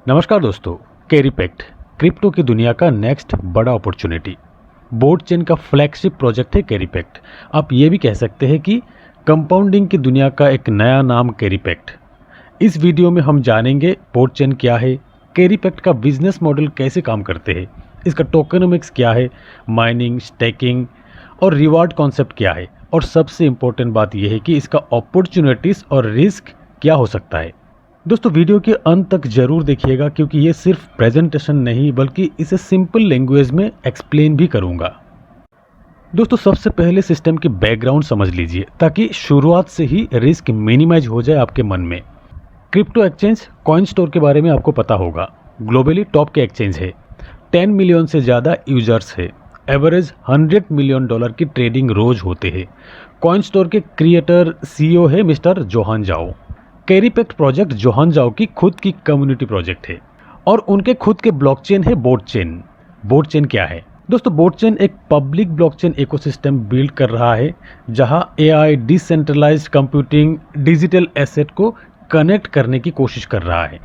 नमस्कार दोस्तों, कैरीपेक्ट क्रिप्टो की दुनिया का नेक्स्ट बड़ा अपॉर्चुनिटी बोर्ड चेन का फ्लैगशिप प्रोजेक्ट है कैरीपेक्ट। आप ये भी कह सकते हैं कि कंपाउंडिंग की दुनिया का एक नया नाम कैरीपेक्ट। इस वीडियो में हम जानेंगे बोर्ड चेन क्या है, कैरीपेक्ट का बिजनेस मॉडल कैसे काम करते हैं, इसका टोकेनोमिक्स क्या है, माइनिंग, स्टेकिंग और रिवार्ड कॉन्सेप्ट क्या है, और सबसे इम्पोर्टेंट बात यह है कि इसका अपॉर्चुनिटीज़ और रिस्क क्या हो सकता है। दोस्तों, वीडियो के अंत तक जरूर देखिएगा क्योंकि ये सिर्फ प्रेजेंटेशन नहीं बल्कि इसे सिंपल लैंग्वेज में एक्सप्लेन भी करूंगा। दोस्तों, सबसे पहले सिस्टम की बैकग्राउंड समझ लीजिए ताकि शुरुआत से ही रिस्क मिनिमाइज हो जाए आपके मन में। क्रिप्टो एक्सचेंज कॉइन स्टोर के बारे में आपको पता होगा। ग्लोबली टॉप के एक्सचेंज है, 10 मिलियन से ज़्यादा यूजर्स है, एवरेज $100 मिलियन की ट्रेडिंग रोज होते हैं। कॉइन स्टोर के क्रिएटर CEO है मिस्टर जोहान जाओ। कैरीपेक्ट प्रोजेक्ट जोहान जाओ की खुद की कम्युनिटी प्रोजेक्ट है और उनके खुद के ब्लॉकचेन है बोर्ड चेन। बोर्ड चेन क्या है दोस्तों? बोर्ड चेन एक पब्लिक ब्लॉकचेन इकोसिस्टम बिल्ड कर रहा है जहां AI, decentralised computing, digital asset को कनेक्ट करने की कोशिश कर रहा है।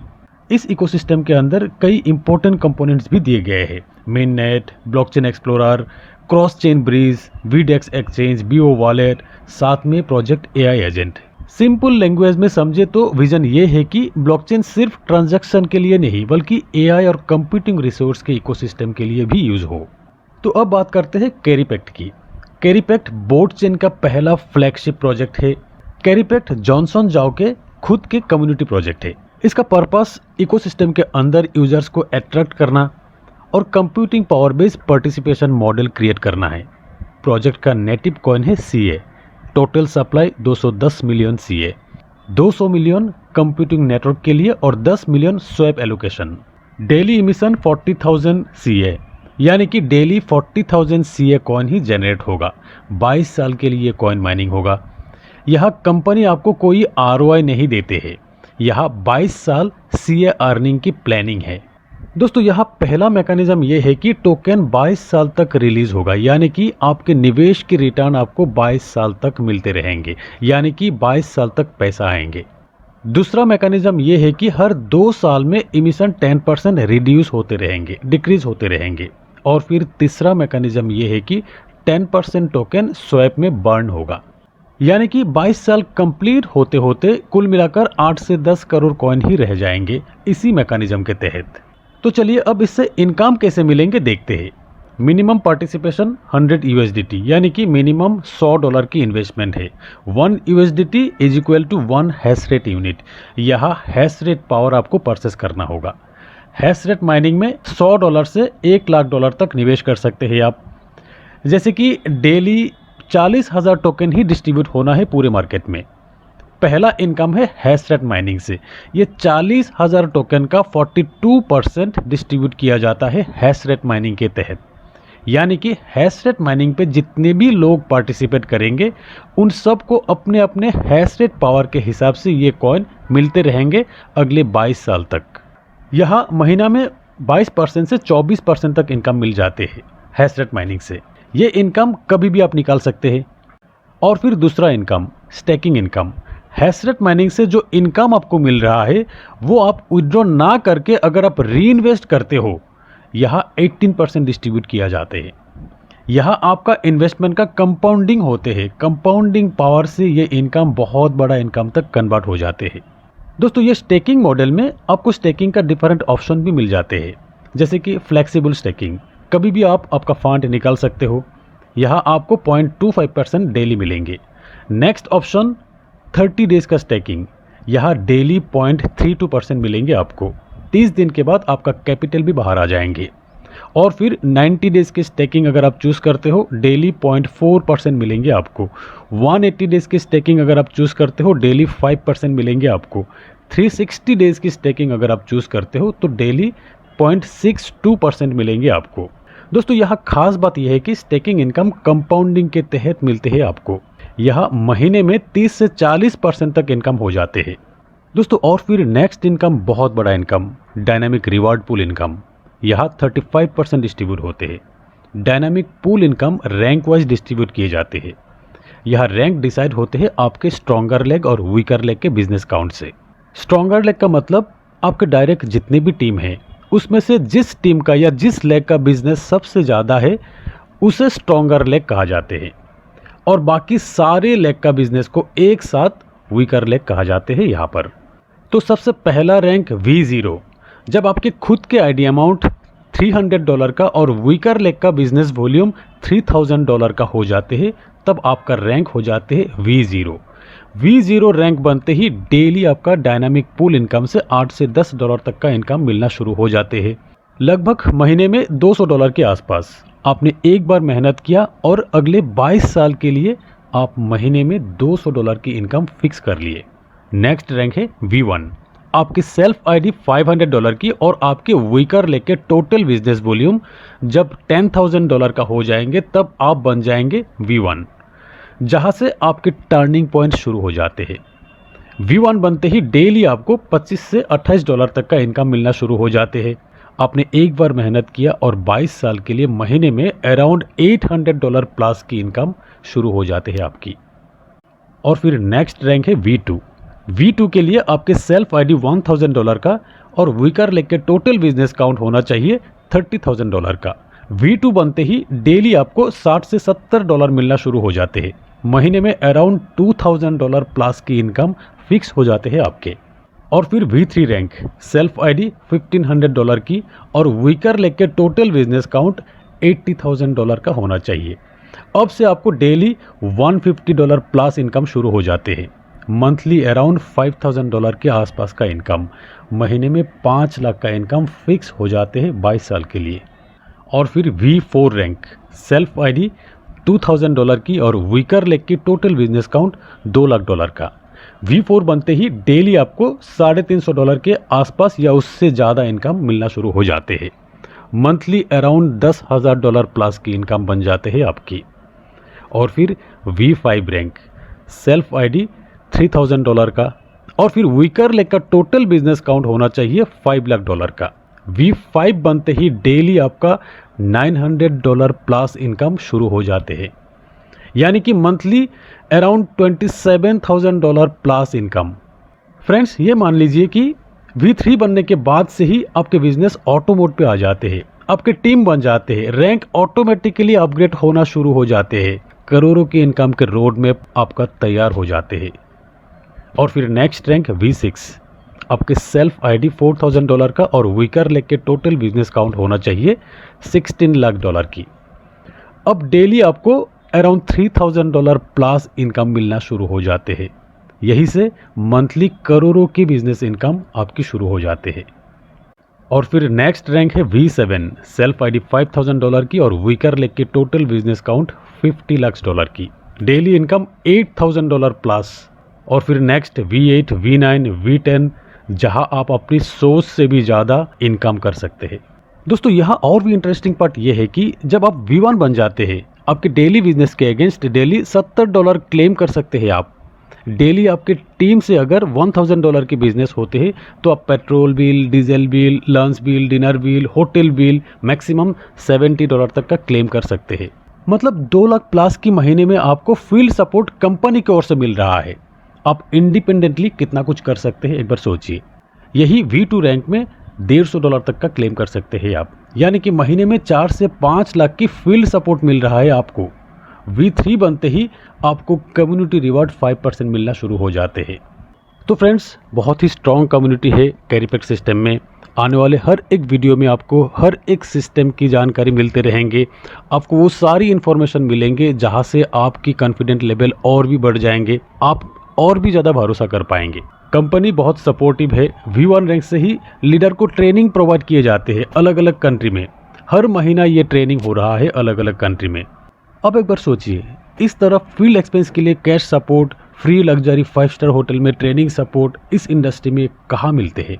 इस इकोसिस्टम के अंदर कई इंपॉर्टेंट कंपोनेंट्स भी दिए गए हैं, main net, blockchain explorer, cross chain bridge, VDEX exchange, BO wallet, साथ में project AI agent. Simple language में समझे तो विजन ये है कि ब्लॉकचेन सिर्फ ट्रांजैक्शन के लिए नहीं बल्कि AI और कंप्यूटिंग रिसोर्स के इकोसिस्टम के लिए भी यूज हो। तो अब बात करते हैं कैरीपेक्ट की। कैरीपेक्ट बोर्ड चेन का पहला फ्लैगशिप प्रोजेक्ट है। कैरीपेक्ट जॉनसन जाओ के खुद के कम्युनिटी प्रोजेक्ट है। इसका पर्पस इकोसिस्टम के अंदर यूजर्स को अट्रैक्ट करना और computing power based participation model create करना है। प्रोजेक्ट का नेटिव कॉइन है CA। Total supply 210 million CA, 200 million computing network के लिए और 10 million swap allocation. Daily emission 40,000 CA, यानी कि डेली 40,000 CA कॉइन ही जनरेट होगा। 22 साल के लिए कॉइन माइनिंग होगा। यह कंपनी आपको कोई ROI नहीं देते हैं, यह 22 साल CA अर्निंग की प्लानिंग है। दोस्तों, यहाँ पहला मैकेनिज्म ये है कि टोकन 22 साल तक रिलीज होगा, यानी कि आपके निवेश की रिटर्न आपको 22 साल तक मिलते रहेंगे, यानी कि 22 साल तक पैसा आएंगे। दूसरा मैकेनिज्म ये है कि हर 2 साल में इमिशन 10% रिड्यूस होते रहेंगे, डिक्रीज होते रहेंगे। और फिर तीसरा मैकेनिज्म ये है कि 10% टोकन स्वैप में बर्न होगा, यानी कि 22 साल कंप्लीट होते होते कुल मिलाकर 8 से 10 करोड़ कॉइन ही रह जाएंगे इसी मैकेनिज्म के तहत। तो चलिए अब इससे इनकम कैसे मिलेंगे देखते हैं। मिनिमम पार्टिसिपेशन 100 USDT, यानी कि मिनिमम $100 की इन्वेस्टमेंट है। 1 USDT is equal to 1 hash rate unit. यह हैश रेट पावर आपको परचेस करना होगा। हैश रेट माइनिंग में $100 से $1 लाख तक निवेश कर सकते हैं आप। जैसे कि डेली 40,000 टोकन ही डिस्ट्रीब्यूट होना है पूरे मार्केट में। पहला इनकम है हैश रेट माइनिंग से। ये 40,000 टोकन का 42% डिस्ट्रीब्यूट किया जाता है हैश रेट माइनिंग के तहत, यानी कि हैश रेट माइनिंग पे जितने भी लोग पार्टिसिपेट करेंगे उन सब को अपने अपने हैश रेट पावर के हिसाब से ये कॉइन मिलते रहेंगे अगले 22 साल तक। यहाँ महीना में 22% से 24% तक इनकम मिल जाते हैं हैश रेट माइनिंग से। ये इनकम कभी भी आप निकाल सकते हैं। और फिर दूसरा income, staking income. Hash rate mining से जो इनकम आपको मिल रहा है वो आप विड्रॉ ना करके अगर आप री इन्वेस्ट करते हो, यहाँ 18% डिस्ट्रीब्यूट किया जाते हैं। यहाँ आपका इन्वेस्टमेंट का कंपाउंडिंग होते हैं। कंपाउंडिंग पावर से ये इनकम बहुत बड़ा इनकम तक कन्वर्ट हो जाते हैं। दोस्तों, ये स्टेकिंग मॉडल में आपको स्टेकिंग का डिफरेंट ऑप्शन भी मिल जाते हैं, जैसे कि फ्लेक्सिबल स्टेकिंग। कभी भी आप आपका फंड निकाल सकते हो। यहाँ आपको 0.25% डेली मिलेंगे। नेक्स्ट ऑप्शन 30 डेज का स्टेकिंग। यहाँ डेली 0.32% मिलेंगे आपको। 30 दिन के बाद आपका कैपिटल भी बाहर आ जाएंगे। और फिर 90 डेज की स्टेकिंग अगर आप चूज़ करते हो, डेली 0.4% मिलेंगे आपको। 180 डेज की स्टेकिंग अगर आप चूज़ करते हो, डेली 5% मिलेंगे आपको। 360 डेज की स्टेकिंग अगर आप चूज़ करते हो तो डेली 0.62% मिलेंगे आपको। दोस्तों, यहाँ खास बात यह है कि स्टेकिंग इनकम कंपाउंडिंग के तहत मिलते हैं आपको। यह महीने में 30 से 40% तक इनकम हो जाते हैं दोस्तों। और फिर नेक्स्ट इनकम, बहुत बड़ा income, dynamic reward pool income. यहाँ 35% डिस्ट्रीब्यूट होते हैं। Dynamic pool income rank wise distribute किए जाते हैं। यह रैंक डिसाइड होते हैं आपके स्ट्रॉन्गर लेग और वीकर लेग के बिजनेस काउंट से। स्ट्रॉन्गर लेग का मतलब आपके डायरेक्ट जितनी भी टीम है उसमें से जिस टीम का या जिस लेग का बिजनेस सबसे ज़्यादा है उसे स्ट्रॉन्गर लेग कहा जाते हैं, और बाकी सारे लेग का बिजनेस को एक साथ वीकर लेग कहा जाते हैं यहाँ पर। तो सबसे पहला रैंक V0, जब आपके खुद के आईडी अमाउंट $300 का और वीकर लेग का बिजनेस वॉल्यूम $3000 का हो जाते हैं, तब आपका रैंक हो जाते हैं V0। V0 रैंक बनते ही डेली आपका डायनामिक पूल इनकम से $8 से $10 तक का इनकम मिलना शुरू हो जाते हैं, लगभग महीने में $200 के आसपास। आपने एक बार मेहनत किया और अगले 22 साल के लिए आप महीने में $200 की इनकम फिक्स कर लिए। नेक्स्ट रैंक है V1, आपकी सेल्फ आईडी $500 की और आपके वीकर लेग के टोटल बिजनेस वॉल्यूम जब $10,000 का हो जाएंगे तब आप बन जाएंगे V1, जहां से आपके टर्निंग पॉइंट शुरू हो जाते हैं। V1 बनते ही डेली आपको $25 से $28 तक का इनकम मिलना शुरू हो जाते हैं। आपने एक बार मेहनत किया और 22 साल के लिए महीने में अराउंड $800 प्लस की इनकम शुरू हो जाते हैं आपकी। और फिर नेक्स्ट रैंक है V2। V2 के लिए आपके सेल्फ आईडी $1000 का और वीकर लेग के टोटल बिजनेस काउंट होना चाहिए $30,000 का। V2 बनते ही डेली आपको $60 से $70 मिलना शुरू हो जाते हैं, महीने में अराउंड $2000 प्लस की इनकम फिक्स हो जाते हैं आपके। और फिर V3 रैंक, सेल्फ आईडी $1500 की और वीकर लेग के टोटल बिजनेस काउंट $80,000 का होना चाहिए। अब से आपको डेली $150 प्लस इनकम शुरू हो जाते हैं, मंथली अराउंड $5000 के आसपास का इनकम, महीने में 5 लाख का इनकम फिक्स हो जाते हैं 22 साल के लिए। और फिर V4 रैंक, सेल्फ आईडी $2000 की और वीकर लेग की टोटल बिजनेस काउंट $2 लाख का। V4 बनते ही डेली आपको $350 के आसपास या उससे ज़्यादा इनकम मिलना शुरू हो जाते हैं, मंथली अराउंड $10,000 प्लस की इनकम बन जाते हैं आपकी। और फिर V5 रैंक, सेल्फ आईडी $3000 का और फिर वीकर लेग का टोटल बिजनेस काउंट होना चाहिए $5 लाख का। V5 बनते ही डेली आपका $900 प्लस इनकम शुरू हो जाते हैं, यानी कि monthly around $27,000 plus income. Friends, ये मान लीजिए कि V3 बनने के बाद से ही आपके बिजनेस ऑटो मोड पे आ जाते हैं, आपके टीम बन जाते हैं, रैंक ऑटोमेटिकली अपग्रेड होना शुरू हो जाते हैं, करोड़ों की इनकम के रोड मैप आपका तैयार हो जाते हैं। और फिर नेक्स्ट रैंक V6, आपके सेल्फ आईडी $4000 का और वीकर लेग के टोटल बिजनेस काउंट होना चाहिए $16 लाख की। अब डेली आपको अराउंड $3000 प्लस इनकम मिलना शुरू हो जाते हैं, यही से मंथली करोड़ों की बिजनेस इनकम आपकी शुरू हो जाते हैं। और फिर नेक्स्ट रैंक है V7, सेल्फ आईडी $5000 की और वीकर लेग के टोटल बिजनेस काउंट $50 लाख की, डेली इनकम $8000 प्लस। और फिर नेक्स्ट V8, V9, V10, जहां आप अपनी सोच से भी ज़्यादा इनकम कर सकते हैं। दोस्तों, यहाँ और भी इंटरेस्टिंग पार्ट ये है कि जब आप V1 बन जाते हैं, आपके डेली बिजनेस के अगेंस्ट डेली $70 क्लेम कर सकते हैं आप। डेली आपके टीम से अगर $1000 के बिजनेस होते हैं तो आप petrol bill, diesel bill, lunch bill, dinner bill, hotel bill maximum $70 तक का क्लेम कर सकते हैं। मतलब 2 लाख प्लस की महीने में आपको फील्ड सपोर्ट कंपनी की ओर से मिल रहा है। आप इंडिपेंडेंटली कितना कुछ कर सकते हैं, एक बार सोचिए। यही V2 रैंक में $150 तक का क्लेम कर सकते हैं आप, यानी कि महीने में 4 से 5 लाख की फील्ड सपोर्ट मिल रहा है आपको। V3 बनते ही आपको कम्युनिटी रिवॉर्ड 5% मिलना शुरू हो जाते हैं। तो फ्रेंड्स, बहुत ही स्ट्रॉन्ग कम्युनिटी है कैरीपैक्ट सिस्टम में। आने वाले हर एक वीडियो में आपको हर एक सिस्टम की जानकारी मिलते रहेंगे, आपको वो सारी इन्फॉर्मेशन मिलेंगे जहाँ से आपकी कॉन्फिडेंट लेवल और भी बढ़ जाएंगे, आप और भी ज़्यादा भरोसा कर पाएंगे। कंपनी बहुत सपोर्टिव है। V1 रैंक से ही लीडर को ट्रेनिंग प्रोवाइड किए जाते हैं अलग अलग कंट्री में। हर महीना ये ट्रेनिंग हो रहा है अलग अलग कंट्री में। अब एक बार सोचिए, इस तरफ फील्ड एक्सपेंस के लिए cash support, free luxury 5 star hotel में ट्रेनिंग सपोर्ट इस इंडस्ट्री में कहाँ मिलते हैं।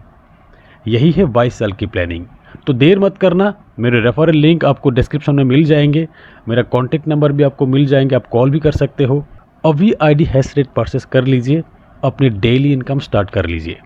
यही है 22 साल की प्लानिंग। तो देर मत करना, मेरे रेफरल लिंक आपको डिस्क्रिप्शन में मिल जाएंगे, मेरा कॉन्टैक्ट नंबर भी आपको मिल जाएंगे, आप कॉल भी कर सकते हो। अभी ID हैश रेट परचेस कर लीजिए, अपनी डेली इनकम स्टार्ट कर लीजिए।